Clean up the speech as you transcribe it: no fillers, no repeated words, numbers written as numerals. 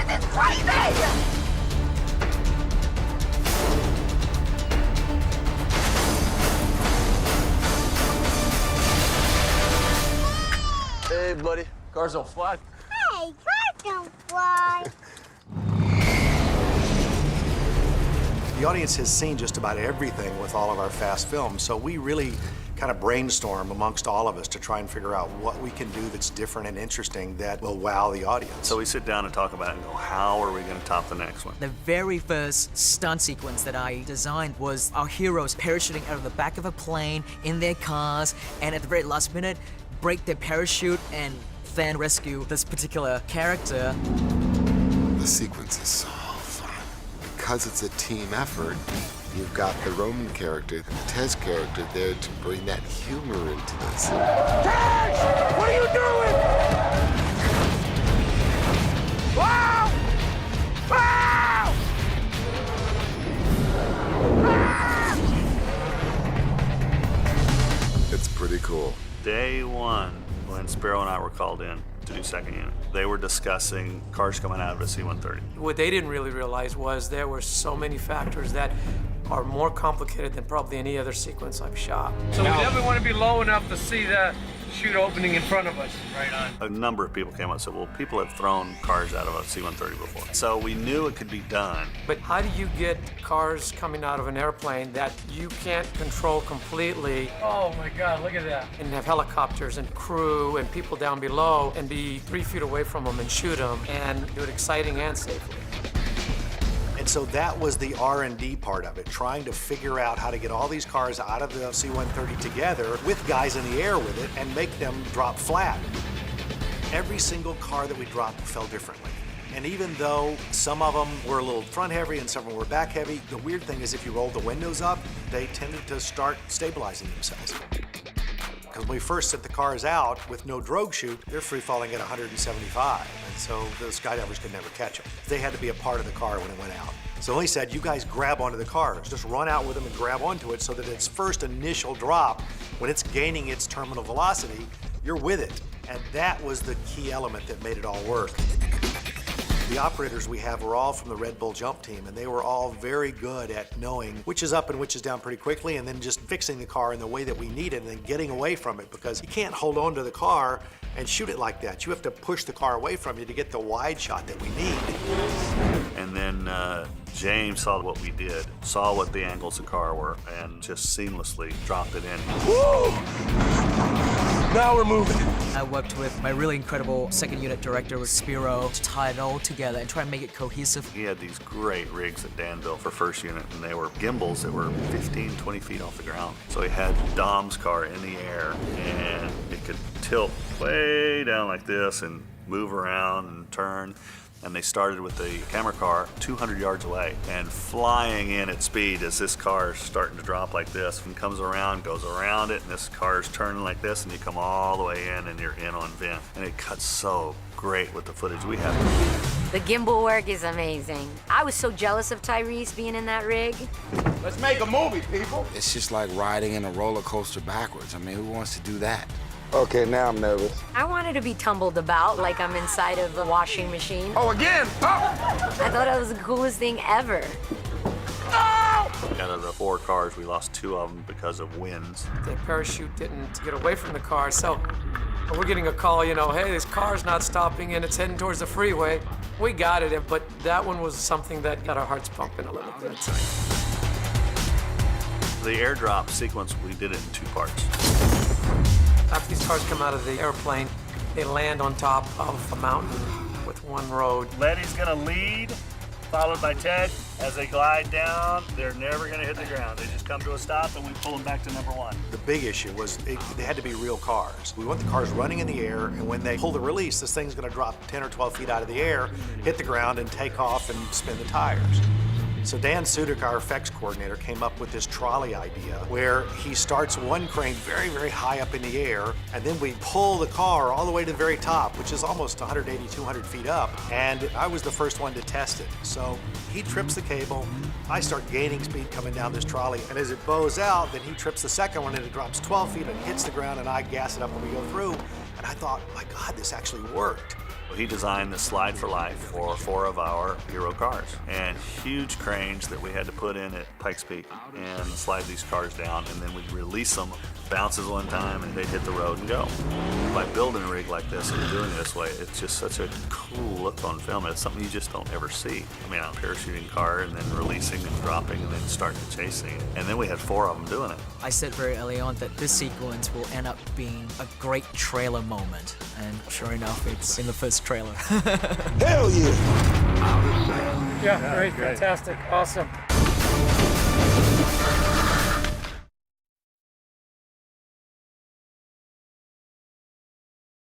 This is crazy! Hey, buddy. Cars don't fly. Hey, cars don't fly. The audience has seen just about everything with all of our fast films, so we really kind of brainstorm amongst all of us to try and figure out what we can do that's different and interesting that will wow the audience. So we sit down and talk about it and go, how are we going to top the next one? The very first stunt sequence that I designed was our heroes parachuting out of the back of a plane in their cars, and at the very last minute, break their parachute and then rescue this particular character. The sequence is so fun. Because it's a team effort, you've got the Roman character and the Tez character there to bring that humor into this. Tez! What are you doing? Wow! Wow! It's pretty cool. Day one, when Sparrow and I were called in to do second unit, they were discussing cars coming out of a C-130. What they didn't really realize was there were so many factors that are more complicated than probably any other sequence I've shot. So we definitely want to be low enough to see the chute opening in front of us. Right on. A number of people came up and said, well, people have thrown cars out of a C-130 before. So we knew it could be done. But how do you get cars coming out of an airplane that you can't control completely Oh my God, look at that. and have helicopters and crew and people down below and be 3 feet away from them and shoot them and do it exciting and safely? And so that was the R&D part of it, trying to figure out how to get all these cars out of the C-130 together with guys in the air with it and make them drop flat. Every single car that we dropped fell differently. And even though some of them were a little front heavy and some of them were back heavy, the weird thing is if you rolled the windows up, they tended to start stabilizing themselves. Because when we first sent the cars out with no drogue chute, they're free falling at 175. And so the skydivers could never catch them. They had to be a part of the car when it went out. So he said, you guys grab onto the cars. Just run out with them and grab onto it so that its first initial drop, when it's gaining its terminal velocity, you're with it. And that was the key element that made it all work. The operators we have were all from the Red Bull jump team, and they were all very good at knowing which is up and which is down pretty quickly, and then just fixing the car in the way that we need it and then getting away from it, because you can't hold on to the car and shoot it like that. You have to push the car away from you to get the wide shot that we need. And then James saw what we did, saw what the angles of the car were, and just seamlessly dropped it in. Woo! Now we're moving. I worked with my really incredible second unit director with Spiro to tie it all together and try and make it cohesive. He had these great rigs that Dan built for first unit, and they were gimbals that were 15, 20 feet off the ground. So he had Dom's car in the air, and it could tilt way down like this and move around and turn. And they started with the camera car 200 yards away and flying in at speed as this car is starting to drop like this and comes around, goes around it, and this car is turning like this, and you come all the way in and you're in on vent. And it cuts so great with the footage we have. The gimbal work is amazing. I was so jealous of Tyrese being in that rig. Let's make a movie, people. It's just like riding in a roller coaster backwards. I mean, who wants to do that? Okay, now I'm nervous. I wanted to be tumbled about like I'm inside of a washing machine. Oh, again? Oh! I thought it was the coolest thing ever. Out of the 4 cars, we lost 2 of them because of winds. The parachute didn't get away from the car, so we're getting a call, you know, hey, this car's not stopping and it's heading towards the freeway. We got it, but that one was something that got our hearts pumping a little bit. The airdrop sequence, we did it in 2 parts. After these cars come out of the airplane, they land on top of a mountain with one road. Letty's gonna lead, followed by Ted. As they glide down, they're never gonna hit the ground. They just come to a stop and we pull them back to number 1. The big issue was they had to be real cars. We want the cars running in the air, and when they pull the release, this thing's gonna drop 10 or 12 feet out of the air, hit the ground, and take off and spin the tires. So Dan Sudik, our effects coordinator, came up with this trolley idea where he starts one crane very, very high up in the air, and then we pull the car all the way to the very top, which is almost 180, 200 feet up. And I was the first one to test it. So he trips the cable, I start gaining speed coming down this trolley, and as it bows out, then he trips the second one and it drops 12 feet and hits the ground, and I gas it up when we go through. And I thought, my God, this actually worked. He designed the slide for life for 4 of our hero cars, and huge cranes that we had to put in at Pikes Peak and slide these cars down, and then we'd release them, bounces one time, and they'd hit the road and go. By building a rig like this and doing it this way, it's just such a cool look on film. It's something you just don't ever see. I mean, a parachuting car and then releasing and dropping and then starting chasing. And then we had 4 of them doing it. I said very early on that this sequence will end up being a great trailer moment, and sure enough, it's in the first trailer. Hell yeah! Yeah, great, fantastic, awesome.